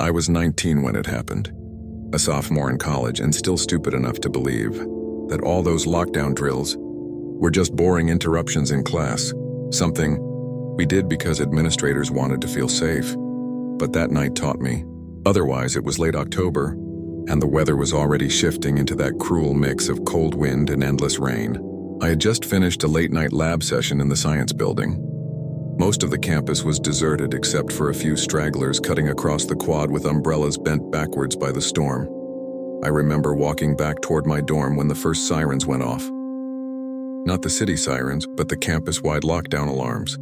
I was 19 when it happened, a sophomore in college and still stupid enough to believe that all those lockdown drills were just boring interruptions in class, something we did because administrators wanted to feel safe. But that night taught me. Otherwise, it was late October, and the weather was already shifting into that cruel mix of cold wind and endless rain. I had just finished a late-night lab session in the science building. Most of the campus was deserted except for a few stragglers cutting across the quad with umbrellas bent backwards by the storm. I remember walking back toward my dorm when the first sirens went off. Not the city sirens, but the campus-wide lockdown alarms.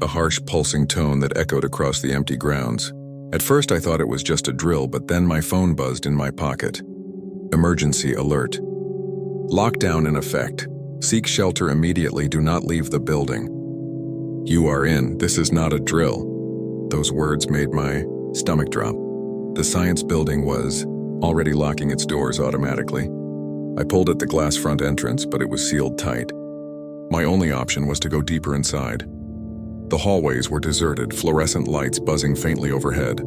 A harsh, pulsing tone that echoed across the empty grounds. At first I thought it was just a drill, but then my phone buzzed in my pocket. Emergency alert. Lockdown in effect. Seek shelter immediately. Do not leave the building. You are in. This is not a drill. Those words made my stomach drop. The science building was already locking its doors automatically. I pulled at the glass front entrance, but it was sealed tight. My only option was to go deeper inside. The hallways were deserted, fluorescent lights buzzing faintly overhead.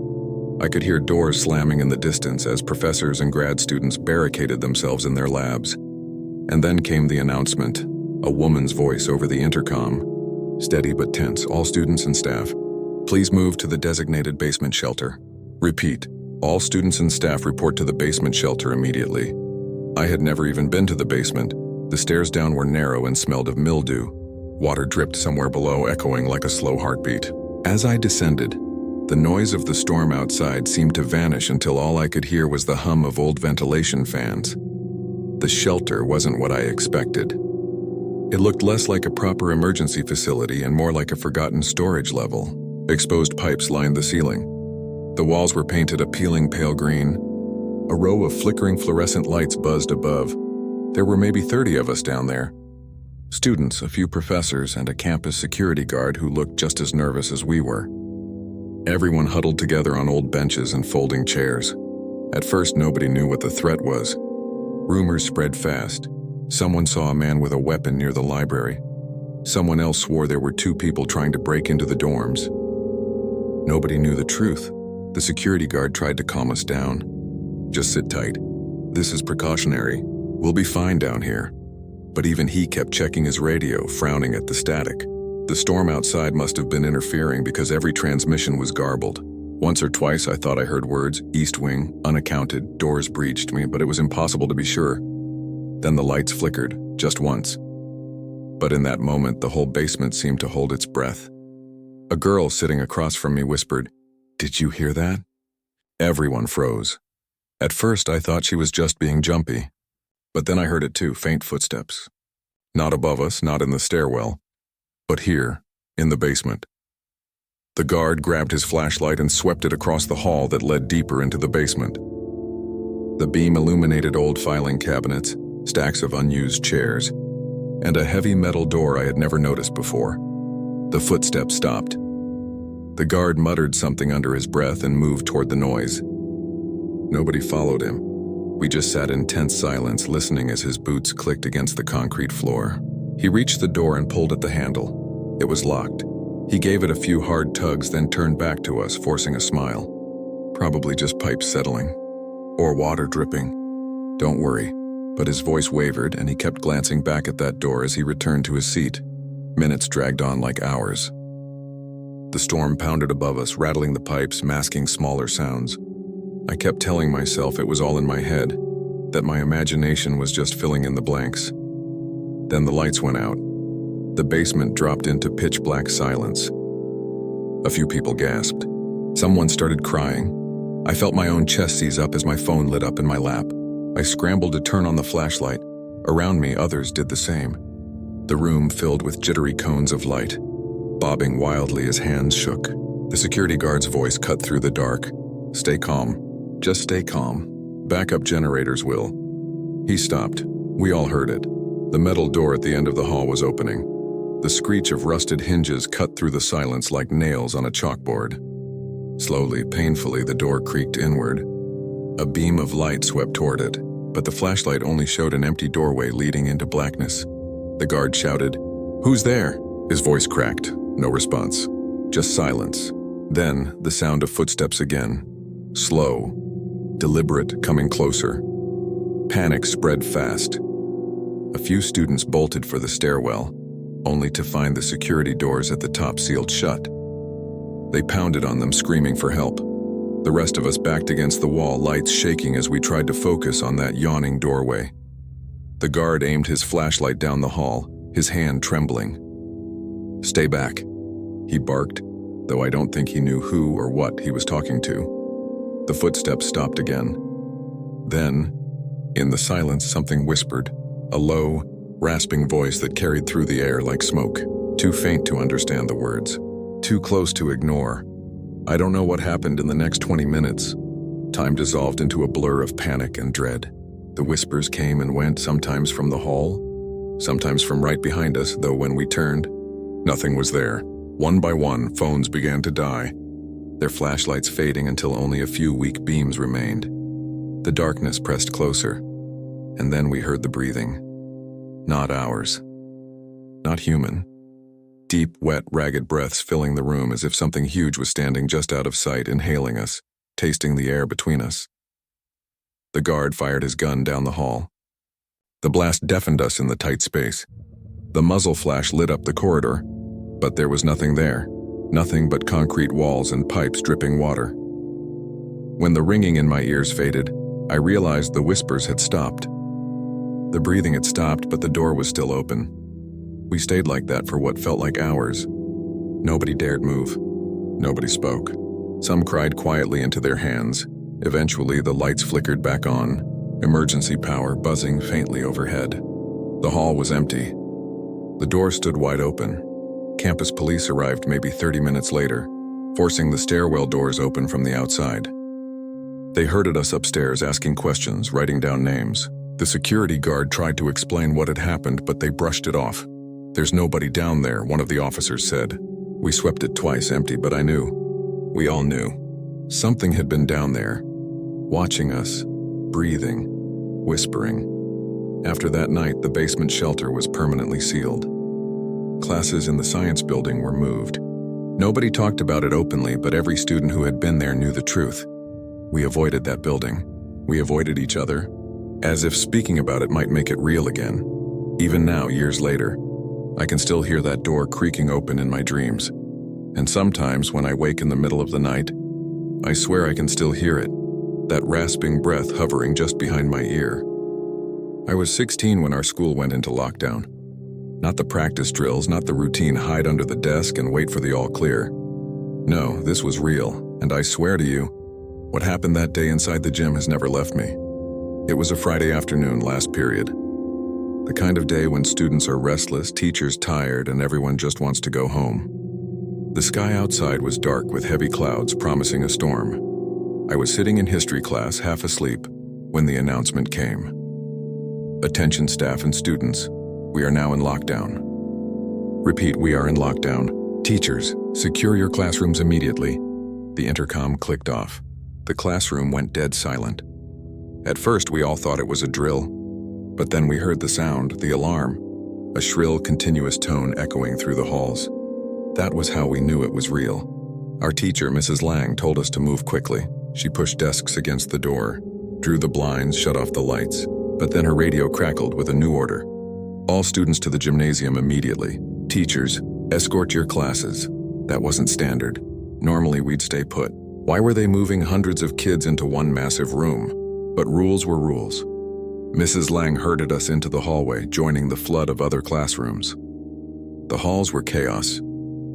I could hear doors slamming in the distance as professors and grad students barricaded themselves in their labs. And then came the announcement, a woman's voice over the intercom. Steady but tense, all students and staff, please move to the designated basement shelter. Repeat, all students and staff report to the basement shelter immediately. I had never even been to the basement. The stairs down were narrow and smelled of mildew. Water dripped somewhere below, echoing like a slow heartbeat. As I descended, the noise of the storm outside seemed to vanish until all I could hear was the hum of old ventilation fans. The shelter wasn't what I expected. It looked less like a proper emergency facility and more like a forgotten storage level. Exposed pipes lined the ceiling. The walls were painted a peeling pale green. A row of flickering fluorescent lights buzzed above. There were maybe 30 of us down there. Students, a few professors, and a campus security guard who looked just as nervous as we were. Everyone huddled together on old benches and folding chairs. At first, nobody knew what the threat was. Rumors spread fast. Someone saw a man with a weapon near the library. Someone else swore there were 2 people trying to break into the dorms. Nobody knew the truth. The security guard tried to calm us down. Just sit tight. This is precautionary. We'll be fine down here. But even he kept checking his radio, frowning at the static. The storm outside must have been interfering because every transmission was garbled. Once or twice I thought I heard words, east wing, unaccounted, doors breached me, but it was impossible to be sure. Then the lights flickered, just once. But in that moment, the whole basement seemed to hold its breath. A girl sitting across from me whispered, "Did you hear that?" Everyone froze. At first I thought she was just being jumpy. But then I heard it too, faint footsteps. Not above us, not in the stairwell, but here, in the basement. The guard grabbed his flashlight and swept it across the hall that led deeper into the basement. The beam illuminated old filing cabinets, stacks of unused chairs, and a heavy metal door I had never noticed before. The footsteps stopped. The guard muttered something under his breath and moved toward the noise. Nobody followed him. We just sat in tense silence, listening as his boots clicked against the concrete floor. He reached the door and pulled at the handle. It was locked. He gave it a few hard tugs, then turned back to us, forcing a smile. Probably just pipes settling. Or water dripping. Don't worry. But his voice wavered, and he kept glancing back at that door as he returned to his seat. Minutes dragged on like hours. The storm pounded above us, rattling the pipes, masking smaller sounds. I kept telling myself it was all in my head, that my imagination was just filling in the blanks. Then the lights went out. The basement dropped into pitch-black silence. A few people gasped. Someone started crying. I felt my own chest seize up as my phone lit up in my lap. I scrambled to turn on the flashlight. Around me, others did the same. The room filled with jittery cones of light, bobbing wildly as hands shook. The security guard's voice cut through the dark. "Stay calm. Just stay calm. Backup generators will." He stopped. We all heard it. The metal door at the end of the hall was opening. The screech of rusted hinges cut through the silence like nails on a chalkboard. Slowly, painfully, the door creaked inward. A beam of light swept toward it, but the flashlight only showed an empty doorway leading into blackness. The guard shouted, "Who's there?" His voice cracked. No response. Just silence. Then, the sound of footsteps again. Slow, deliberate, coming closer. Panic spread fast. A few students bolted for the stairwell, only to find the security doors at the top sealed shut. They pounded on them, screaming for help. The rest of us backed against the wall, lights shaking as we tried to focus on that yawning doorway. The guard aimed his flashlight down the hall, his hand trembling. "Stay back," he barked, though I don't think he knew who or what he was talking to. The footsteps stopped again. Then, in the silence, something whispered, a low, rasping voice that carried through the air like smoke, too faint to understand the words, too close to ignore. I don't know what happened in the next 20 minutes. Time dissolved into a blur of panic and dread. The whispers came and went, sometimes from the hall, sometimes from right behind us, though when we turned, nothing was there. One by one, phones began to die, their flashlights fading until only a few weak beams remained. The darkness pressed closer, and then we heard the breathing. Not ours. Not human. Deep, wet, ragged breaths filling the room as if something huge was standing just out of sight, inhaling us, tasting the air between us. The guard fired his gun down the hall. The blast deafened us in the tight space. The muzzle flash lit up the corridor, but there was nothing there. Nothing but concrete walls and pipes dripping water. When the ringing in my ears faded, I realized the whispers had stopped. The breathing had stopped, but the door was still open. We stayed like that for what felt like hours. Nobody dared move. Nobody spoke. Some cried quietly into their hands. Eventually, the lights flickered back on, emergency power buzzing faintly overhead. The hall was empty. The door stood wide open. Campus police arrived maybe 30 minutes later, forcing the stairwell doors open from the outside. They herded us upstairs, asking questions, writing down names. The security guard tried to explain what had happened, but they brushed it off. "There's nobody down there," one of the officers said. We swept it twice empty, but I knew. We all knew. Something had been down there, watching us, breathing, whispering. After that night, the basement shelter was permanently sealed. Classes in the science building were moved. Nobody talked about it openly, but every student who had been there knew the truth. We avoided that building. We avoided each other, as if speaking about it might make it real again. Even now, years later, I can still hear that door creaking open in my dreams. And sometimes, when I wake in the middle of the night, I swear I can still hear it. That rasping breath hovering just behind my ear. I was 16 when our school went into lockdown. Not the practice drills, not the routine hide under the desk and wait for the all clear. No, this was real, and I swear to you, what happened that day inside the gym has never left me. It was a Friday afternoon, last period. The kind of day when students are restless, teachers tired, and everyone just wants to go home. The sky outside was dark with heavy clouds promising a storm. I was sitting in history class, half asleep, when the announcement came. "Attention staff and students, we are now in lockdown." Repeat, "We are in lockdown. Teachers, secure your classrooms immediately." The intercom clicked off. The classroom went dead silent. At first, we all thought it was a drill, but then we heard the sound, the alarm, a shrill, continuous tone echoing through the halls. That was how we knew it was real. Our teacher, Mrs. Lang, told us to move quickly. She pushed desks against the door, drew the blinds, shut off the lights, but then her radio crackled with a new order. "All students to the gymnasium immediately. Teachers, escort your classes." That wasn't standard. Normally we'd stay put. Why were they moving hundreds of kids into one massive room? But rules were rules. Mrs. Lang herded us into the hallway, joining the flood of other classrooms. The halls were chaos.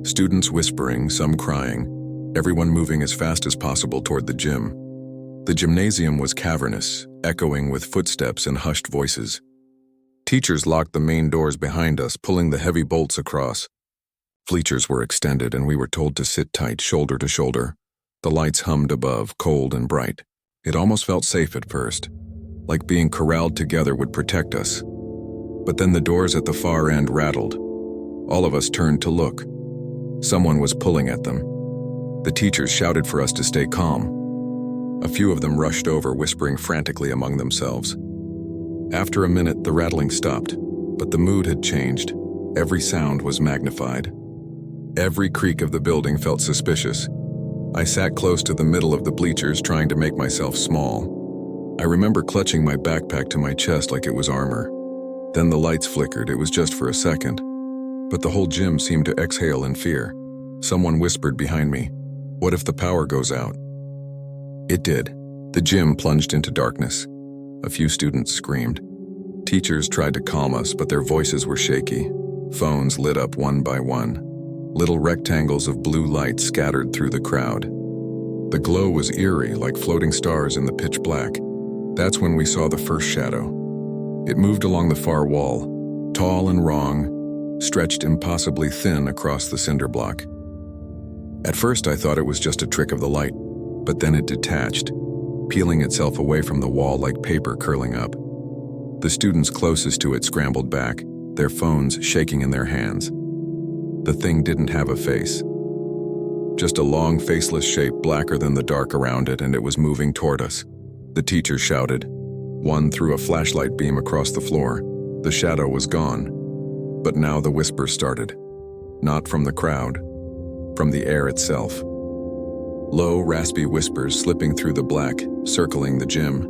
Students whispering, some crying, everyone moving as fast as possible toward the gym. The gymnasium was cavernous, echoing with footsteps and hushed voices. Teachers locked the main doors behind us, pulling the heavy bolts across. Bleachers were extended, and we were told to sit tight, shoulder to shoulder. The lights hummed above, cold and bright. It almost felt safe at first, like being corralled together would protect us. But then the doors at the far end rattled. All of us turned to look. Someone was pulling at them. The teachers shouted for us to stay calm. A few of them rushed over, whispering frantically among themselves. After a minute, the rattling stopped, but the mood had changed. Every sound was magnified. Every creak of the building felt suspicious. I sat close to the middle of the bleachers trying to make myself small. I remember clutching my backpack to my chest like it was armor. Then the lights flickered. It was just for a second. But the whole gym seemed to exhale in fear. Someone whispered behind me, "What if the power goes out?" It did. The gym plunged into darkness. A few students screamed. Teachers tried to calm us, but their voices were shaky. Phones lit up one by one. Little rectangles of blue light scattered through the crowd. The glow was eerie, like floating stars in the pitch black. That's when we saw the first shadow. It moved along the far wall, tall and wrong, stretched impossibly thin across the cinder block. At first I thought it was just a trick of the light, but then it detached, peeling itself away from the wall like paper curling up. The students closest to it scrambled back, their phones shaking in their hands. The thing didn't have a face. Just a long, faceless shape blacker than the dark around it, and it was moving toward us. The teacher shouted. One threw a flashlight beam across the floor. The shadow was gone. But now the whispers started. Not from the crowd, from the air itself. Low, raspy whispers slipping through the black, circling the gym.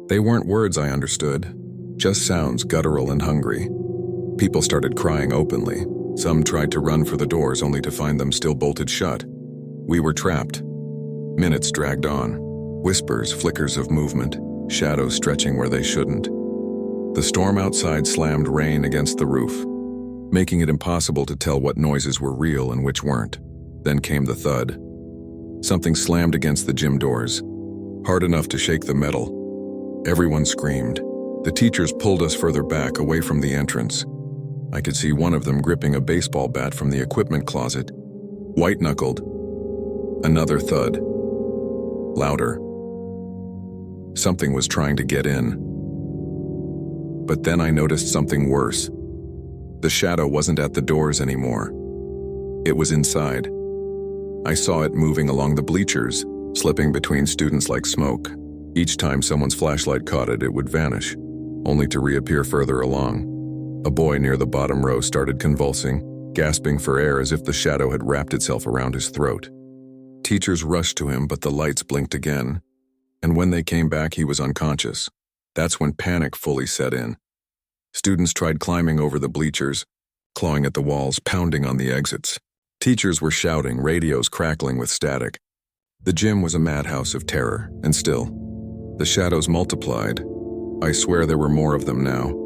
They weren't words I understood, just sounds guttural and hungry. People started crying openly. Some tried to run for the doors only to find them still bolted shut. We were trapped. Minutes dragged on. Whispers, flickers of movement, shadows stretching where they shouldn't. The storm outside slammed rain against the roof, making it impossible to tell what noises were real and which weren't. Then came the thud. Something slammed against the gym doors, hard enough to shake the metal. Everyone screamed. The teachers pulled us further back, away from the entrance. I could see one of them gripping a baseball bat from the equipment closet, white-knuckled. Another thud. Louder. Something was trying to get in. But then I noticed something worse. The shadow wasn't at the doors anymore. It was inside. I saw it moving along the bleachers, slipping between students like smoke. Each time someone's flashlight caught it, it would vanish, only to reappear further along. A boy near the bottom row started convulsing, gasping for air as if the shadow had wrapped itself around his throat. Teachers rushed to him, but the lights blinked again. And when they came back, he was unconscious. That's when panic fully set in. Students tried climbing over the bleachers, clawing at the walls, pounding on the exits. Teachers were shouting, radios crackling with static. The gym was a madhouse of terror, and still, the shadows multiplied. I swear there were more of them now.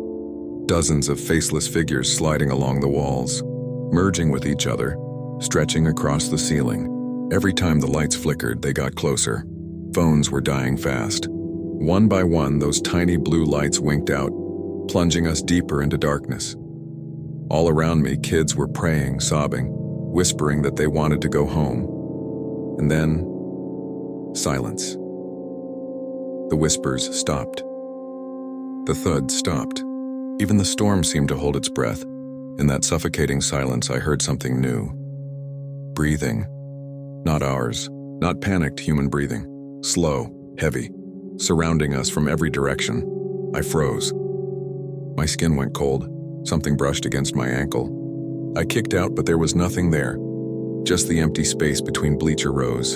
Dozens of faceless figures sliding along the walls, merging with each other, stretching across the ceiling. Every time the lights flickered, they got closer. Phones were dying fast. One by one, those tiny blue lights winked out, plunging us deeper into darkness. All around me, kids were praying, sobbing, whispering that they wanted to go home. And then, silence. The whispers stopped. The thud stopped. Even the storm seemed to hold its breath. In that suffocating silence, I heard something new. Breathing. Not ours. Not panicked human breathing. Slow, heavy, surrounding us from every direction. I froze. My skin went cold. Something brushed against my ankle. I kicked out, but there was nothing there. Just the empty space between bleacher rows.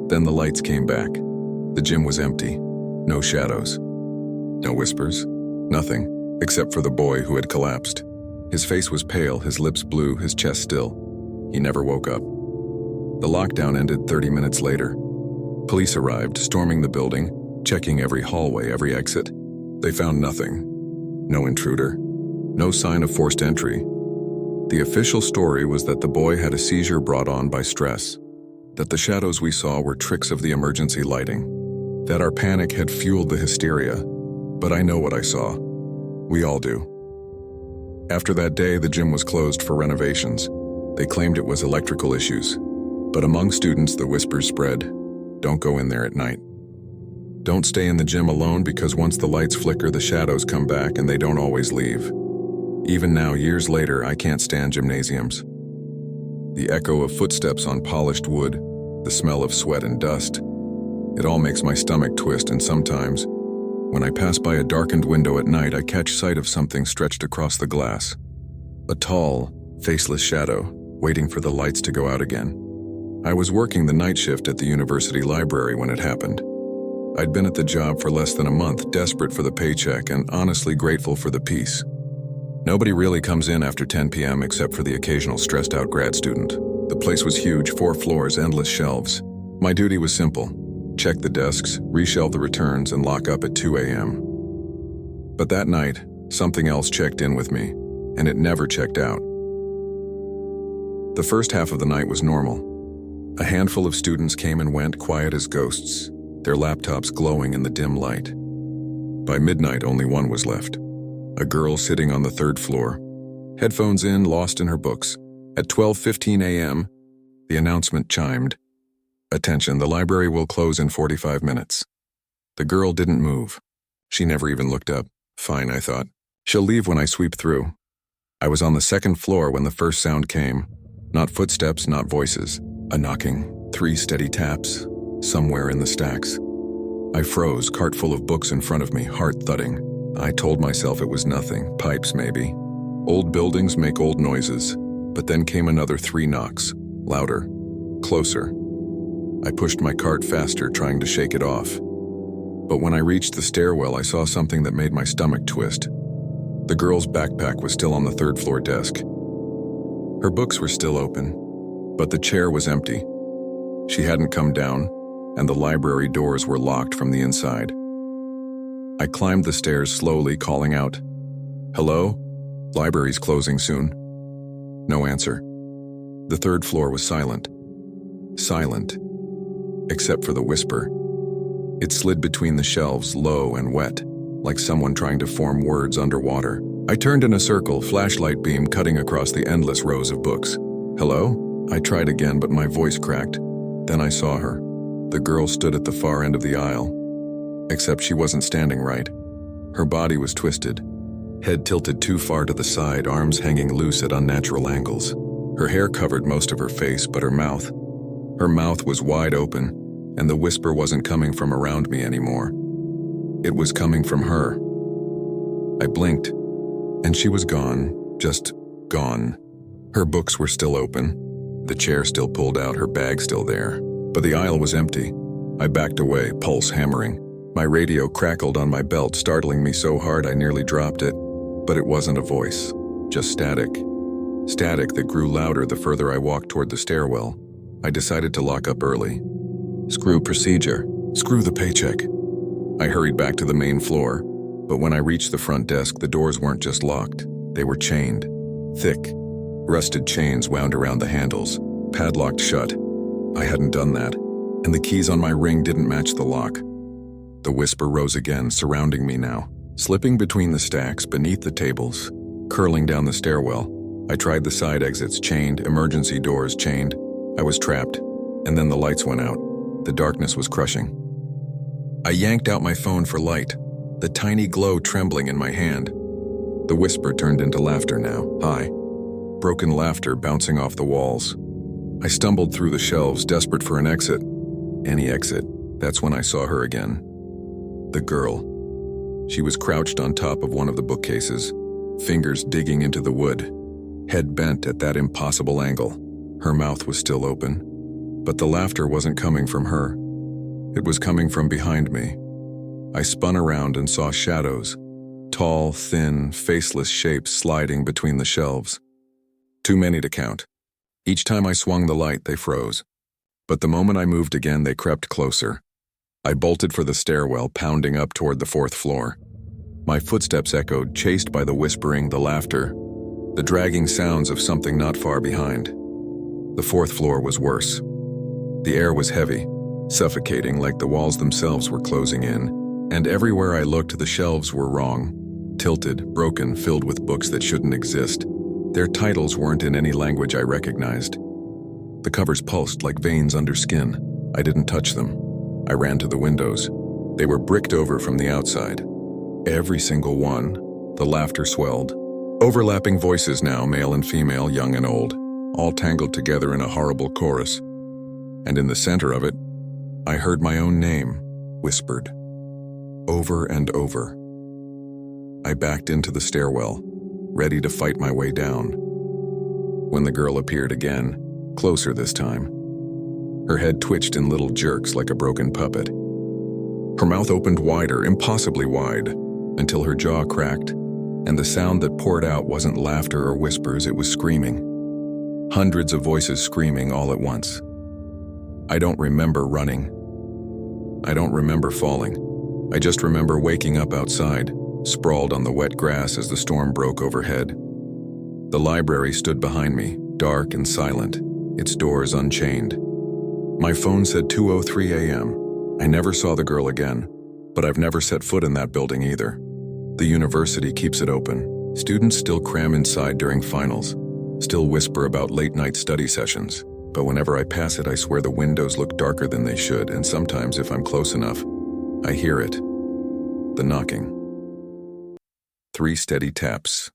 Then the lights came back. The gym was empty. No shadows. No whispers. Nothing, except for the boy who had collapsed. His face was pale, his lips blue, his chest still. He never woke up. The lockdown ended 30 minutes later. Police arrived, storming the building, checking every hallway, every exit. They found nothing. No intruder. No sign of forced entry. The official story was that the boy had a seizure brought on by stress, that the shadows we saw were tricks of the emergency lighting, that our panic had fueled the hysteria. But I know what I saw. We all do. After that day, the gym was closed for renovations. They claimed it was electrical issues. But among students, the whispers spread. Don't go in there at night. Don't stay in the gym alone, because once the lights flicker, the shadows come back and they don't always leave. Even now, years later, I can't stand gymnasiums. The echo of footsteps on polished wood, the smell of sweat and dust. It all makes my stomach twist, and sometimes, when I pass by a darkened window at night, I catch sight of something stretched across the glass. A tall, faceless shadow, waiting for the lights to go out again. I was working the night shift at the university library when it happened. I'd been at the job for less than a month, desperate for the paycheck and honestly grateful for the peace. Nobody really comes in after 10 p.m. except for the occasional stressed-out grad student. The place was huge, 4 floors, endless shelves. My duty was simple: check the desks, reshelve the returns, and lock up at 2 a.m. But that night, something else checked in with me, and it never checked out. The first half of the night was normal. A handful of students came and went, quiet as ghosts, their laptops glowing in the dim light. By midnight, only one was left. A girl sitting on the 3rd floor, headphones in, lost in her books. At 12:15 a.m., the announcement chimed. "Attention, the library will close in 45 minutes. The girl didn't move. She never even looked up. Fine, I thought. She'll leave when I sweep through. I was on the 2nd floor when the first sound came. Not footsteps, not voices. A knocking, 3 steady taps, somewhere in the stacks. I froze, cart full of books in front of me, heart thudding. I told myself it was nothing, pipes maybe. Old buildings make old noises. But then came another 3 knocks, louder, closer. I pushed my cart faster, trying to shake it off. But when I reached the stairwell, I saw something that made my stomach twist. The girl's backpack was still on the 3rd floor desk. Her books were still open, but the chair was empty. She hadn't come down, and the library doors were locked from the inside. I climbed the stairs slowly, calling out, "Hello? Library's closing soon." No answer. The 3rd floor was silent. Silent, except for the whisper. It slid between the shelves, low and wet, like someone trying to form words underwater. I turned in a circle, flashlight beam cutting across the endless rows of books. "Hello?" I tried again, but my voice cracked. Then I saw her. The girl stood at the far end of the aisle. Except she wasn't standing right. Her body was twisted, head tilted too far to the side, arms hanging loose at unnatural angles. Her hair covered most of her face, but her mouth was wide open, and the whisper wasn't coming from around me anymore. It was coming from her. I blinked, and she was gone, just gone. Her books were still open, the chair still pulled out, her bag still there, but the aisle was empty. I backed away, pulse hammering. My radio crackled on my belt, startling me so hard I nearly dropped it. But it wasn't a voice, just static. Static that grew louder the further I walked toward the stairwell. I decided to lock up early. Screw procedure. Screw the paycheck. I hurried back to the main floor, but when I reached the front desk, the doors weren't just locked. They were chained. Thick, rusted chains wound around the handles, padlocked shut. I hadn't done that, and the keys on my ring didn't match the lock. The whisper rose again, surrounding me now, slipping between the stacks, beneath the tables, curling down the stairwell. I tried the side exits, chained, emergency doors, chained. I was trapped, and then the lights went out. The darkness was crushing. I yanked out my phone for light, the tiny glow trembling in my hand. The whisper turned into laughter now, high, broken laughter bouncing off the walls. I stumbled through the shelves, desperate for an exit. Any exit. That's when I saw her again. The girl. She was crouched on top of one of the bookcases, fingers digging into the wood, head bent at that impossible angle. Her mouth was still open, but the laughter wasn't coming from her. It was coming from behind me. I spun around and saw shadows, tall, thin, faceless shapes sliding between the shelves. Too many to count. Each time I swung the light, they froze. But the moment I moved again, they crept closer. I bolted for the stairwell, pounding up toward the 4th floor. My footsteps echoed, chased by the whispering, the laughter, the dragging sounds of something not far behind. The 4th floor was worse. The air was heavy, suffocating, like the walls themselves were closing in, and everywhere I looked, the shelves were wrong, tilted, broken, filled with books that shouldn't exist. Their titles weren't in any language I recognized. The covers pulsed like veins under skin. I didn't touch them. I ran to the windows. They were bricked over from the outside. Every single one. The laughter swelled. Overlapping voices now, male and female, young and old, all tangled together in a horrible chorus. And in the center of it, I heard my own name, whispered, over and over. I backed into the stairwell, ready to fight my way down. When the girl appeared again, closer this time, Her head twitched in little jerks like a broken puppet. Her mouth opened wider, impossibly wide, until her jaw cracked, and the sound that poured out wasn't laughter or whispers, it was screaming. Hundreds of voices screaming all at once. I don't remember running. I don't remember falling. I just remember waking up outside, sprawled on the wet grass as the storm broke overhead. The library stood behind me, dark and silent, its doors unchained. My phone said 2:03 a.m. I never saw the girl again, but I've never set foot in that building either. The university keeps it open. Students still cram inside during finals, still whisper about late-night study sessions. But whenever I pass it, I swear the windows look darker than they should, and sometimes, if I'm close enough, I hear it. The knocking. 3 steady taps.